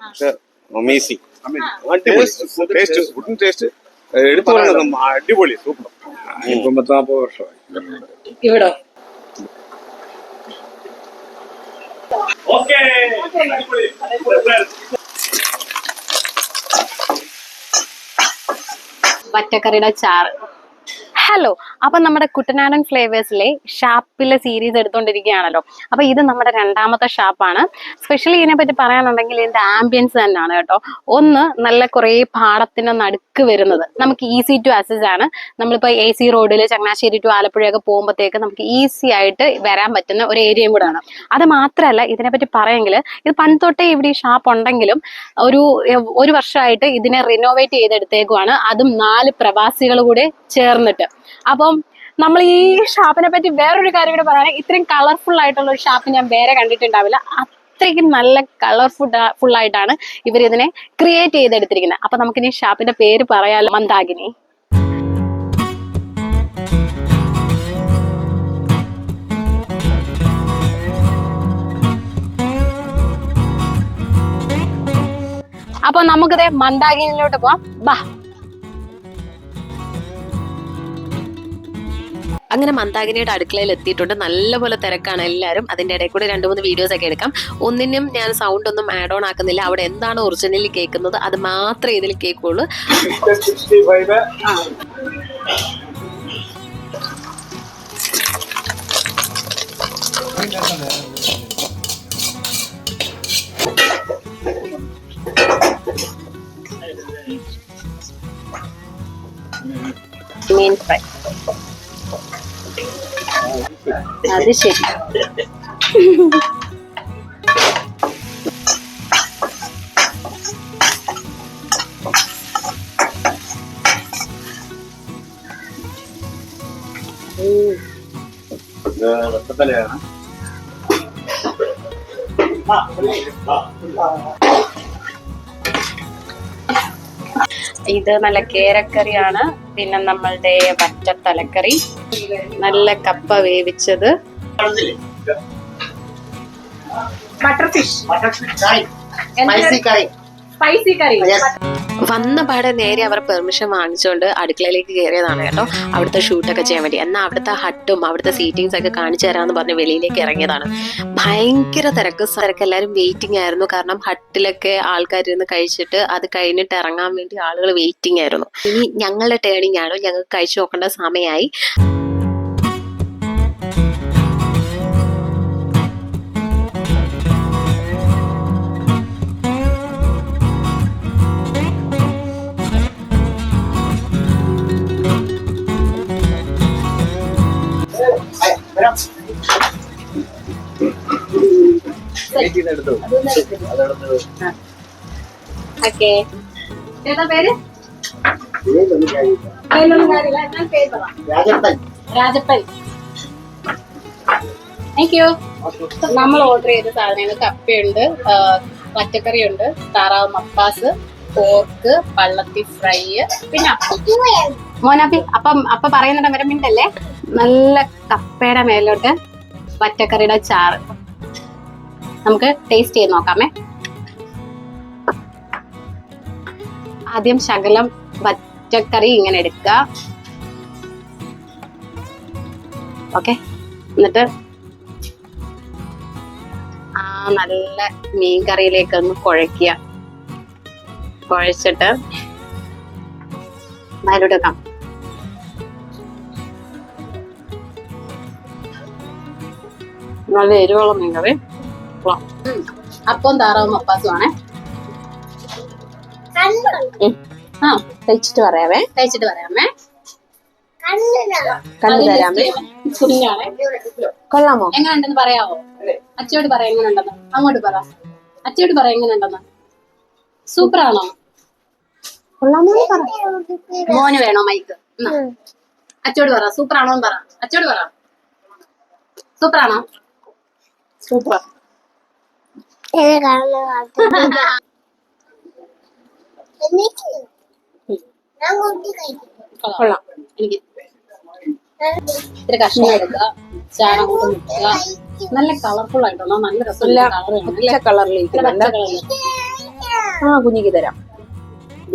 പക്ഷെ amazing taste ഫുഡിന് taste എടുത്തു പറയുന്നത് അടിപൊളി സൂപ്പർ. 40 വർഷമായി ഇവിടെ. വറ്റക്കറിയുടെ ചാറ്. ഹലോ, അപ്പൊ നമ്മുടെ കുട്ടനാടൻ ഫ്ലേവേഴ്സിലെ ഷാപ്പിലെ സീരീസ് എടുത്തോണ്ടിരിക്കുകയാണല്ലോ. അപ്പൊ ഇത് നമ്മുടെ 2ാമത്തെ ഷാപ്പാണ്. സ്പെഷ്യലി ഇതിനെപ്പറ്റി പറയാനുണ്ടെങ്കിൽ ഇതിന്റെ ആംബിയൻസ് തന്നെയാണ് കേട്ടോ. ഒന്ന്, നല്ല കുറേ പാടത്തിന്റെ നടുക്ക് വരുന്നത്, നമുക്ക് ഈസി ടു അക്സസ് ആണ്. നമ്മളിപ്പോ AC റോഡിൽ ചങ്ങനാശ്ശേരി ടു ആലപ്പുഴയൊക്കെ പോകുമ്പോഴത്തേക്ക് നമുക്ക് ഈസി ആയിട്ട് വരാൻ പറ്റുന്ന ഒരു ഏരിയയും കൂടെ ആണ്. അത് മാത്രമല്ല, ഇതിനെപ്പറ്റി പറയുമെങ്കിൽ ഇത് പണ്ട് തൊട്ടേ ഇവിടെ ഈ ഷാപ്പ് ഉണ്ടെങ്കിലും ഒരു വർഷമായിട്ട് ഇതിനെ റിനോവേറ്റ് ചെയ്തെടുത്തേക്കുവാണ്. അതും 4 പ്രവാസികൾ കൂടെ ചേർന്നിട്ട്. അപ്പം നമ്മൾ ഈ ഷാപ്പിനെ പറ്റി വേറൊരു കാര്യം കൂടെ പറയാൻ, ഇത്രയും കളർഫുൾ ആയിട്ടുള്ള ഒരു ഷാപ്പ് ഞാൻ വേറെ കണ്ടിട്ടുണ്ടാവില്ല. അത്രയ്ക്കും നല്ല കളർഫുൾ ആയിട്ടാണ് ഇവർ ഇതിനെ ക്രിയേറ്റ് ചെയ്തെടുത്തിരിക്കുന്നത്. അപ്പൊ നമുക്കിനി ഷാപ്പിന്റെ പേര് പറയാലോ, മന്ദാകിനി. അപ്പൊ നമുക്കിത് മന്ദാകിനിയിലോട്ട് പോവാം. ബാ. അങ്ങനെ മന്ദാകിനിയുടെ അടുക്കളയിൽ എത്തിയിട്ടുണ്ട്. നല്ലപോലെ തിരക്കാണ് എല്ലാവരും. അതിന്റെ ഇടയിൽ കൂടെ 2-3 വീഡിയോസ് ഒക്കെ എടുക്കാം. ഒന്നിനും ഞാൻ സൗണ്ട് ഒന്നും ആഡ് ഓൺ ആക്കുന്നില്ല. അവിടെ എന്താണ് ഒറിജിനലി കേൾക്കുന്നത് അത് മാത്രമേ ഇതിൽ കേൾക്കുള്ളൂ. മീൻ ഫ്രൈ. അത് ശരി. ഇത് നല്ല കേരക്കറിയാണ്. പിന്നെ നമ്മളുടെ വറ്റത്തലക്കറി, നല്ല കപ്പ വേവിച്ചത്, ബട്ടർ ഫിഷ്, സ്പൈസി കറി. വന്ന പാടെ നേരെ അവർ പെർമിഷൻ വാങ്ങിച്ചുകൊണ്ട് അടുക്കളയിലേക്ക് കയറിയതാണ് കേട്ടോ, അവിടുത്തെ ഷൂട്ടൊക്കെ ചെയ്യാൻ വേണ്ടി. എന്നാൽ അവിടുത്തെ ഹട്ടും അവിടുത്തെ സീറ്റിങ്സ് ഒക്കെ കാണിച്ചു തരാമെന്ന് പറഞ്ഞ് വെളിയിലേക്ക് ഇറങ്ങിയതാണ്. ഭയങ്കര തിരക്ക്. എല്ലാവരും വെയിറ്റിംഗ് ആയിരുന്നു. കാരണം ഹട്ടിലൊക്കെ ആൾക്കാരിരുന്ന് കഴിച്ചിട്ട് അത് കഴിഞ്ഞിട്ട് ഇറങ്ങാൻ വേണ്ടി ആളുകൾ വെയിറ്റിംഗ് ആയിരുന്നു. ഇനി ഞങ്ങളുടെ ടേണിംഗ് ആണ്, ഞങ്ങൾക്ക് കഴിച്ചു നോക്കേണ്ട സമയമായി. രാജപ്പൻ. Thank you. നമ്മൾ ഓർഡർ ചെയ്ത സാധനങ്ങൾ കപ്പയുണ്ട്, പച്ചക്കറിയുണ്ട്, താറാവ് മപ്പാസ്, പോർക്ക്, പള്ളത്തി ഫ്രൈ, പിന്നെ മോനാപ്പി. അപ്പൊ പറയുന്നുണ്ട് വരെ മിണ്ടല്ലേ. നല്ല കപ്പയുടെ മേലോട്ട് പച്ചക്കറിയുടെ ചാറ്. നമുക്ക് ടേസ്റ്റ് ചെയ്ത് നോക്കാമേ. ആദ്യം ശകലം പച്ചക്കറി ഇങ്ങനെ എടുക്കുക. ഓക്കെ, എന്നിട്ട് നല്ല മീൻ കറിയിലേക്ക് ഒന്ന് കുഴയ്ക്കുക. കുഴച്ചിട്ട് അതിലോട്ട് വെക്കാം. നല്ല എരിവുള്ള മീൻ കറി. അപ്പം താറാവും മപ്പാസും ആണേ. തയ്ച്ചിട്ട് പറയാമേ. കണ്ടു തരാമേ. കുഞ്ഞാണേ. കൊള്ളാമോ? എങ്ങനെയുണ്ടെന്ന് പറയാവോ? അച്ചയോട് പറ എങ്ങനെയുണ്ടെന്ന്. അങ്ങോട്ട് പറ. അച്ചയോട് പറ എങ്ങനെയുണ്ടെന്ന്. സൂപ്പറാണോ? കൊള്ളാമോ പറ. മോന് വേണോ മൈക്ക്? അച്ചയോട് പറ സൂപ്പറാണോ പറ. അച്ചയോട് പറ സൂപ്പറാണോ? സൂപ്പർ. കൊള്ളാം. എനിക്ക് ഇത്തിരി കഷ്ണം എടുക്കുക, ചാണകം കൊണ്ട് മുട്ടുക. നല്ല കളർഫുൾ ആയിട്ടോ, നല്ല രസമുള്ള കളറിലേക്ക് ആ കുഞ്ഞിക്ക് തരാം.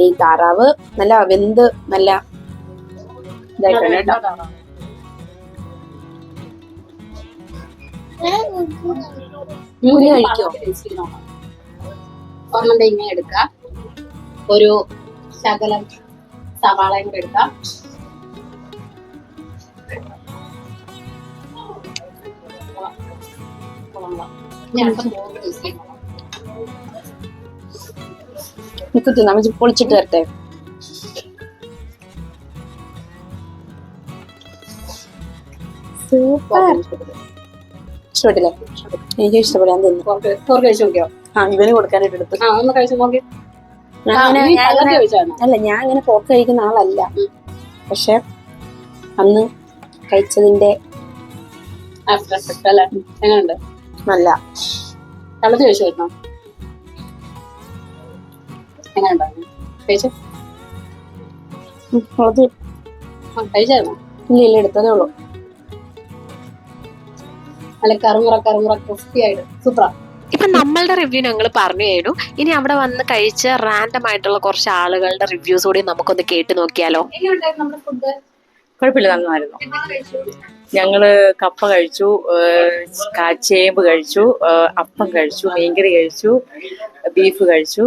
ഈ താറാവ് നല്ല വെന്ത് നല്ല ഇതായിട്ടുണ്ട് കേട്ടോ. കുഞ്ഞ് കഴിക്കോ? ഒരെണ്ണം ഇങ്ങനെ എടുക്കാം, ഒരു ശകലം സവാളയും കൂടെ എടുക്കാം. നമുക്ക് പൊളിച്ചിട്ട് തരട്ടെ. സൂപ്പർ. ഇഷ്ടപ്പെട്ടില്ലേ? എനിക്ക് ഇഷ്ടപ്പെടാൻ തോന്നുന്നു. കഴിച്ചു നോക്കിയോ? ആ ഇവന് കൊടുക്കാനായിട്ട് എടുത്തു. ഒന്ന് കഴിച്ചു നോക്കി. അല്ല, ഞാൻ അങ്ങനെ പോർക്ക് കഴിക്കുന്ന ആളല്ല, പക്ഷെ അന്ന് കഴിച്ചതിന്റെ എങ്ങനെയുണ്ട്? നല്ല തളത്ത് കഴിച്ചു വരുന്നോ? എങ്ങനെയുണ്ടായിരുന്നു? കഴിച്ചു കഴിച്ചായിരുന്നോ? ഇല്ല, എടുത്തതേ ഉള്ളൂ. നല്ല കറുമുറ ക്രിസ്പി ആയിട്ട് സൂപ്പറാ. ഇപ്പൊ നമ്മളുടെ റിവ്യൂ ഞങ്ങൾ പറഞ്ഞു കഴിഞ്ഞു. ഇനി അവിടെ വന്ന് കഴിച്ച റാൻഡം ആയിട്ടുള്ള കുറച്ച് ആളുകളുടെ റിവ്യൂസ് കൂടി നമുക്കൊന്ന് കേട്ട് നോക്കിയാലോ. എങ്ങനെയുണ്ടായിരുന്നു നമ്മുടെ ഫുഡ്? കുഴപ്പമില്ല, നന്നായിരുന്നു. ഞങ്ങള് കപ്പ കഴിച്ചു, ചേമ്പ് കഴിച്ചു, അപ്പം കഴിച്ചു, മീൻകറി കഴിച്ചു, ബീഫ് കഴിച്ചു,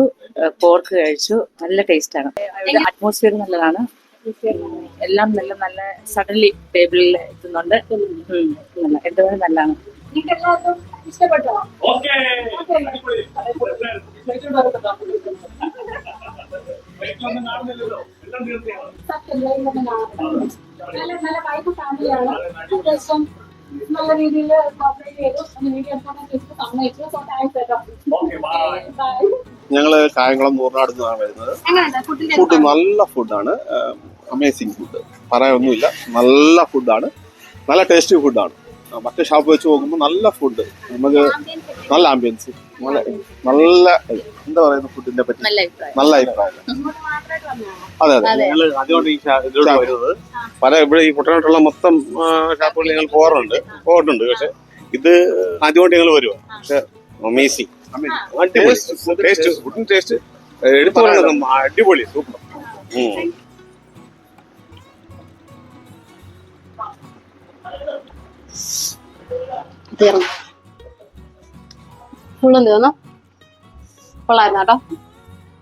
പോർക്ക് കഴിച്ചു. നല്ല ടേസ്റ്റാണ്. അറ്റ്മോസ്ഫിയർ നല്ലതാണ്. എല്ലാം നല്ല നല്ല സഡൻലി ടേബിളിൽ എത്തുന്നുണ്ട്. എന്തുകൊണ്ട് നല്ലതാണ്. ഇഷ്ടപ്പെട്ടോ? നല്ല വൈബ് ഫാമിലിയാണ്. അത്യാവശ്യം നല്ല രീതിയിൽ കോപ്പറേറ്റ് ചെയ്തു. സമ്മതിച്ചു. സോ താങ്ക്സ് കേട്ടോ. ഞങ്ങള് കായംകുളം നൂറിനാട് നിന്നാണ് വരുന്നത്. ഫുഡ് നല്ല ഫുഡാണ്, അമേസിങ് ഫുഡ്, പറയാനൊന്നുമില്ല. നല്ല ഫുഡാണ്, നല്ല ടേസ്റ്റി ഫുഡാണ്. മറ്റേ ഷോപ്പ് വെച്ച് നോക്കുമ്പോൾ നല്ല ഫുഡ്, നമുക്ക് നല്ല ആംബിയൻസ്, നല്ല എന്താ പറയുന്ന ഫുഡിനെ പറ്റി നല്ല അഭിപ്രായം. അതെ അതെ, ഞങ്ങൾ അതുകൊണ്ട് ഈ ഇതിലൂടെ വരുന്നത്. ഇവിടെ ഈ കുട്ടനാട്ടുള്ള മൊത്തം ഷോപ്പുകളിൽ ഞങ്ങൾ പോയിട്ടുണ്ട്. പക്ഷെ ഇത് ആദ്യമായിട്ട് ഞങ്ങൾ വരുവാ. പക്ഷെ അമേസിങ്, ടേസ്റ്റ്, ഫുഡിന് ടേസ്റ്റ് എടുത്തു പറയുന്നത് അടിപൊളി, സൂപ്പർ. ഫുള്ളും തീർന്നു. കൊള്ളായിരുന്നു കേട്ടോ.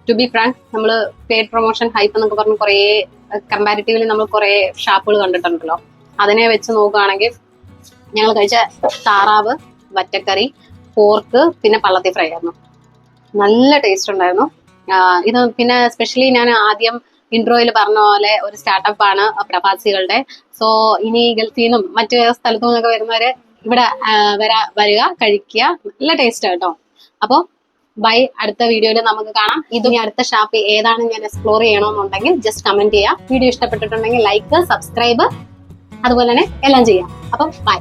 ടു ബി ഫ്രാങ്ക്, നമ്മള് പെയ്ഡ് പ്രൊമോഷൻ ഹൈപ്പ് എന്നൊക്കെ പറഞ്ഞ് കുറേ കമ്പാരിറ്റീവ്ലി നമ്മൾ കുറേ ഷാപ്പുകൾ കണ്ടിട്ടുണ്ടല്ലോ. അതിനെ വെച്ച് നോക്കുകയാണെങ്കിൽ ഞങ്ങൾ കഴിച്ച താറാവ്, വറ്റക്കറി, പോർക്ക്, പിന്നെ പള്ളത്തി ഫ്രൈ ആയിരുന്നു. നല്ല ടേസ്റ്റ് ഉണ്ടായിരുന്നു. ഇത് പിന്നെ സ്പെഷ്യലി ഞാൻ ആദ്യം ഇൻട്രോയിൽ പറഞ്ഞ പോലെ ഒരു സ്റ്റാർട്ടപ്പ് ആണ് പ്രവാസികളുടെ. സോ ഇനി ഗൾഫിൽ നിന്നും മറ്റു സ്ഥലത്തു നിന്നൊക്കെ വരുന്നവര് ഇവിടെ വരിക, കഴിക്കുക. നല്ല ടേസ്റ്റ് കേട്ടോ. അപ്പൊ ബൈ, അടുത്ത വീഡിയോയിൽ നമുക്ക് കാണാം. ഇതിനി അടുത്ത ഷാപ്പ് ഏതാണ് ഞാൻ എക്സ്പ്ലോർ ചെയ്യണമെന്നുണ്ടെങ്കിൽ ജസ്റ്റ് കമന്റ് ചെയ്യാം. വീഡിയോ ഇഷ്ടപ്പെട്ടിട്ടുണ്ടെങ്കിൽ ലൈക്ക്, സബ്സ്ക്രൈബ്, അതുപോലെ തന്നെ എല്ലാം ചെയ്യാം. അപ്പം ബൈ.